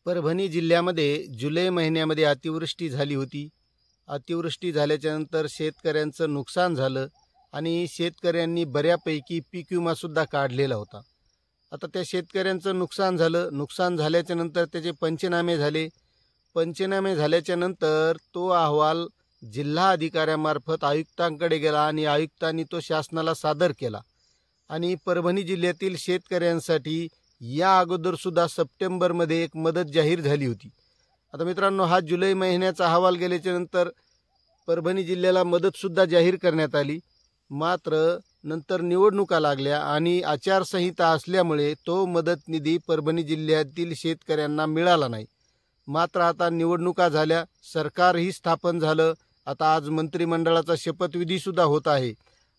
परभणी जिल्ह्यामध्ये जुलै महिन्यामध्ये अतिवृष्टी झाली होती। अतिवृष्टी झाल्याच्यानंतर शेतकऱ्यांचं नुकसान झालं आणि शेतकऱ्यांनी बऱ्यापैकी पीक विमासुद्धा काढलेला होता। आता त्या शेतकऱ्यांचं नुकसान झालं। नुकसान झाल्याच्यानंतर त्याचे पंचनामे झाले। पंचनामे झाल्याच्यानंतर तो अहवाल जिल्हा अधिकाऱ्यामार्फत आयुक्तांकडे गेला आणि आयुक्तांनी तो शासनाला सादर केला। आणि परभणी जिल्ह्यातील शेतकऱ्यांसाठी या अगोदरसुद्धा सप्टेंबरमध्ये एक मदत जाहीर झाली होती। आता मित्रांनो, हा जुलै महिन्याचा अहवाल गेल्याच्यानंतर परभणी जिल्ह्याला मदतसुद्धा जाहीर करण्यात आली। मात्र नंतर निवडणुका लागल्या आणि आचारसंहिता असल्यामुळे तो मदत निधी परभणी जिल्ह्यातील शेतकऱ्यांना मिळाला नाही। मात्र आता निवडणुका झाल्या, सरकारही स्थापन झालं। आता आज मंत्रिमंडळाचा शपथविधीसुद्धा होत आहे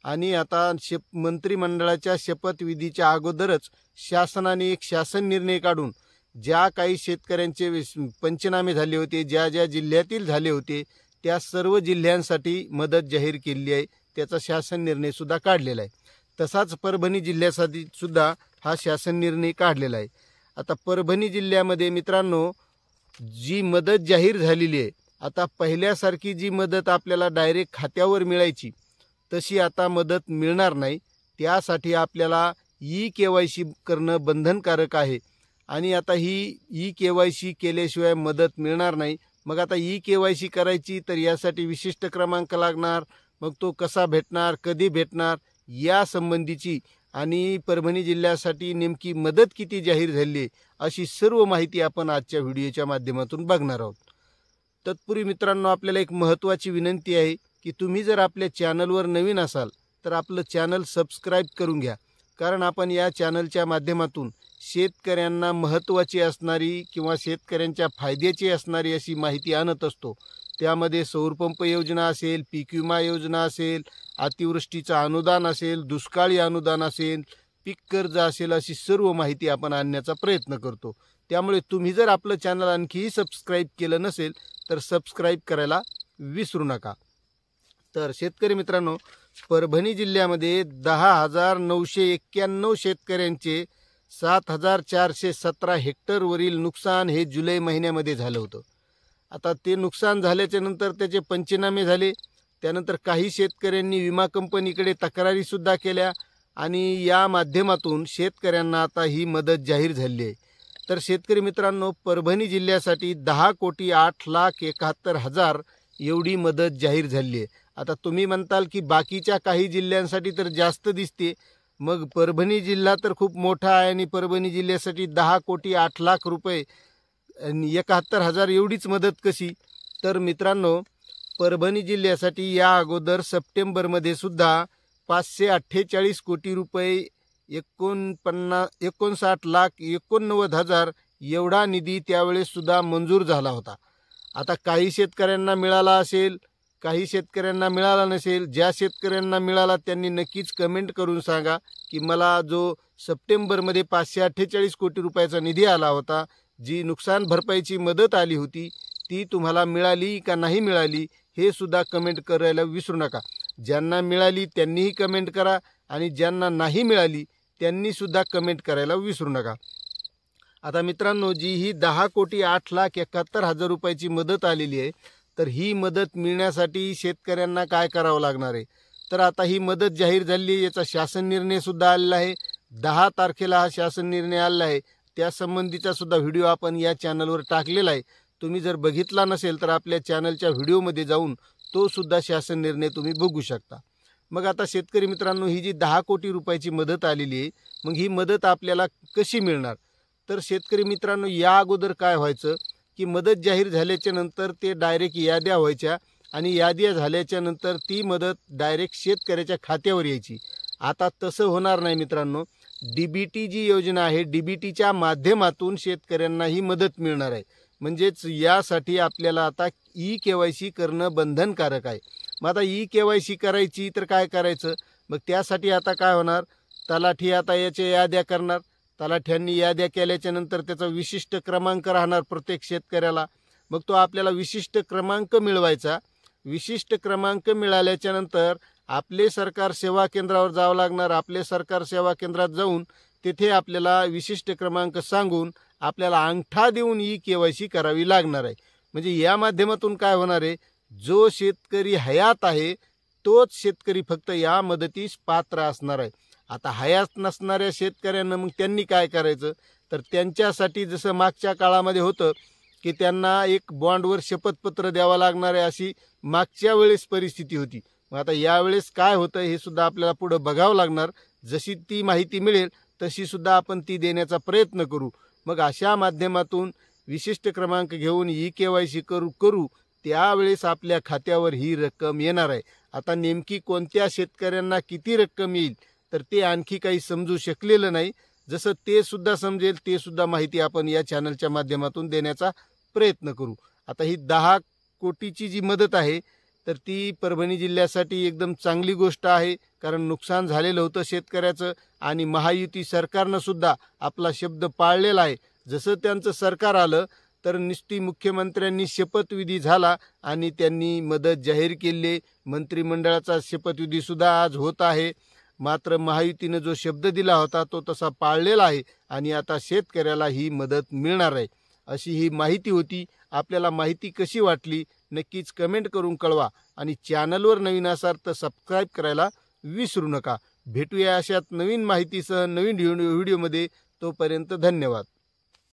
आणि आता मंत्रिमंडळाच्या शपथविधीच्या अगोदरच शासनाने एक शासन निर्णय काढून ज्या काही शेतकऱ्यांचे पंचनामे झाले होते, ज्या ज्या जिल्ह्यातील झाले होते, त्या सर्व जिल्ह्यांसाठी मदत जाहीर केली आहे। त्याचा शासन निर्णयसुद्धा काढलेला आहे। तसाच परभणी जिल्ह्यासाठी सुद्धा हा शासन निर्णय काढलेला आहे। आता परभणी जिल्ह्यामध्ये मित्रांनो, जी मदत जाहीर झालेली आहे, आता पहिल्यासारखी जी मदत आपल्याला डायरेक्ट खात्यावर मिळायची तशी आता मदत मिळणार नाही। त्यासाठी आपल्याला ई-KYC करणं बंधनकारक आहे आणि आता ही ई-KYC केल्याशिवाय मदत मिळणार नाही। मग आता ई-KYC करायची तर यासाठी विशिष्ट क्रमांक लागणार। मग तो कसा भेटणार, कधी भेटणार, या संबंधीची आणि परभणी जिल्ह्यासाठी नेमकी मदत किती जाहीर झाली आहे अशी सर्व माहिती आपण आजच्या व्हिडिओच्या माध्यमातून बघणार आहोत। तत्पूर्वी मित्रांनो, आपल्याला एक महत्त्वाची विनंती आहे की तुम्ही जर आपल्या चॅनलवर नवीन असाल तर आपलं चॅनल सबस्क्राईब करून घ्या। कारण आपण या चॅनलच्या माध्यमातून शेतकऱ्यांना महत्त्वाची असणारी किंवा शेतकऱ्यांच्या फायद्याची असणारी अशी माहिती आणत असतो। त्यामध्ये सौरपंप योजना असेल, पीक विमा योजना असेल, अतिवृष्टीचं अनुदान असेल, दुष्काळी अनुदान असेल, पीक कर्ज असेल, अशी सर्व माहिती आपण आणण्याचा प्रयत्न करतो। त्यामुळे तुम्ही जर आपलं चॅनल आणखीही सबस्क्राईब केलं नसेल तर सबस्क्राईब करायला विसरू नका। तर शेतकरी मित्रांनो, परभणी जिल्ह्यामध्ये 10,991 शेतकऱ्यांचे 7,417 हेक्टरवरील नुकसान हे जुलै महिन्यामध्ये झालं होतं। आता ते नुकसान झाल्याच्या नंतर त्याचे पंचनामे झाले। त्यानंतर काही शेतकऱ्यांनी विमा कंपनीकडे तक्रारीसुद्धा केल्या आणि या माध्यमातून शेतकऱ्यांना आता ही मदत जाहीर झाली आहे। तर शेतकरी मित्रांनो, परभणी जिल्ह्यासाठी 10,08,71,000 एवढी मदत जाहीर झाली आहे। आता तुम्ही म्हणताल की बाकीच्या काही जिल्ह्यांसाठी तर जास्त दिसते, मग परभणी जिल्हा तर खूप मोठा आहे आणि परभणी जिल्ह्यासाठी 10,08,00,000 रुपये आणि 71,000 एवढीच मदत कशी? तर मित्रांनो, परभणी जिल्ह्यासाठी या अगोदर सप्टेंबरमध्ये सुद्धा 548 कोटी रुपये 59,89,80,000 एवढा निधी त्यावेळेस सुद्धा मंजूर झाला होता। आता काही शेतकऱ्यांना मिळाला असेल, काही शेतकऱ्यांना मिळाला नसेल। ज्या शेतकऱ्यांना मिळाला त्यांनी नक्कीच कमेंट करून सांगा की मला जो सप्टेंबरमध्ये 548 कोटी रुपयाचा निधी आला होता, जी नुकसान भरपाईची मदत आली होती, ती तुम्हाला मिळाली का नाही मिळाली हे सुद्धा कमेंट करायला विसरू नका। ज्यांना मिळाली त्यांनीही कमेंट करा आणि ज्यांना नाही मिळाली त्यांनीसुद्धा कमेंट करायला विसरू नका। आता मित्रांनो, जी ही 10,08,71,000 रुपयाची मदत आलेली आहे, तर ही मदत मिळण्यासाठी शेतकऱ्यांना काय करावं लागणार आहे? तर आता ही मदत जाहीर झाली आहे, याचा शासन निर्णयसुद्धा आलेला आहे। 10 तारखेला हा शासन निर्णय आलेला आहे। त्यासंबंधीचा सुद्धा व्हिडिओ आपण या चॅनलवर टाकलेला आहे। तुम्ही जर बघितला नसेल तर आपल्या चॅनलच्या व्हिडिओमध्ये जाऊन तो सुद्धा शासन निर्णय तुम्ही बघू शकता। मग आता शेतकरी मित्रांनो, ही जी 10 कोटी रुपयाची मदत आलेली आहे, मग ही मदत आपल्याला कशी मिळणार? तर शेतकरी मित्रांनो, या अगोदर काय व्हायचं की मदत जाहीर झाल्याच्या नंतर ते डायरेक्ट याद्या व्हायच्या आणि याद्या झाल्याच्या नंतर ती मदत डायरेक्ट शेतकऱ्याच्या खात्यावर यायची। आता तसं होणार नाही मित्रांनो। DBT जी योजना आहे, DBTच्या माध्यमातून शेतकऱ्यांना ही मदत मिळणार आहे। म्हणजेच यासाठी आपल्याला आता ई-KYC करणं बंधनकारक आहे। मग आता ई-KYC करायची तर काय करायचं? मग त्यासाठी आता काय होणार? तलाठी आता याच्या याद्या करणार। तलाठ्यांनी याद्या केल्याच्या नंतर त्याचा विशिष्ट क्रमांक राहणार प्रत्येक शेतकऱ्याला। मग तो आपल्याला विशिष्ट क्रमांक मिळवायचा। विशिष्ट क्रमांक मिळाल्याच्या नंतर आपले सरकार सेवा केंद्रावर जावं लागणार। आपले सरकार सेवा केंद्रात जाऊन तिथे आपल्याला विशिष्ट क्रमांक सांगून आपल्याला अंगठा देऊन KYC करावी लागणार आहे. म्हणजे या माध्यमातून काय होणार आहे, जो शेतकरी हयात आहे तोच शेतकरी फक्त या मदतीस पात्र असणार आहे. आता हयात नसणाऱ्या शेतकऱ्यांना मग त्यांनी काय करायचं, तर त्यांच्यासाठी जसं मागच्या काळामध्ये होतं की त्यांना एक बॉन्डवर शपथपत्र द्यावं लागणार आहे, अशी मागच्या वेळेस परिस्थिती होती. मग आता यावेळेस काय होतं हे सुद्धा आपल्याला पुढं बघावं लागणार. जशी ती माहिती मिळेल तशी सुद्धा आपण ती देण्याचा प्रयत्न करू. मग अशा माध्यमातून विशिष्ट क्रमांक घेऊन KYC करू त्यावेळेस आपल्या खात्यावर ही रक्कम येणार आहे. आता नेमकी कोणत्या शेतकऱ्यांना किती रक्कम येईल तर ते आणखी काही समजू शकलेलं नाही. जसं ते सुद्धा समजेल ते सुद्धा माहिती आपण या चॅनलच्या माध्यमातून देण्याचा प्रयत्न करू. आता ही 10 कोटीची जी मदत आहे तर ती परभणी जिल्ह्यासाठी एकदम चांगली गोष्ट आहे, कारण नुकसान झालेलं होतं शेतकऱ्याचं आणि महायुती सरकारनं सुद्धा आपला शब्द पाळलेला आहे. जसं त्यांचं सरकार आलं तर नुसती मुख्यमंत्र्यांनी शपथविधी झाला आणि त्यांनी मदत जाहीर केली. मंत्रिमंडळाचा शपथविधीसुद्धा आज होत आहे. मात्र महायुतीनं जो शब्द दिला होता तो तसा पाळलेला आहे आणि आता शेतकऱ्याला ही मदत मिळणार आहे, अशी ही माहिती होती. आपल्याला माहिती कशी वाटली नक्कीच कमेंट करून कळवा आणि चॅनलवर नवीन असाल तर सबस्क्राईब करायला विसरू नका. भेटूया अशात नवीन माहितीसह नवीन व्हिडिओमध्ये. तोपर्यंत धन्यवाद.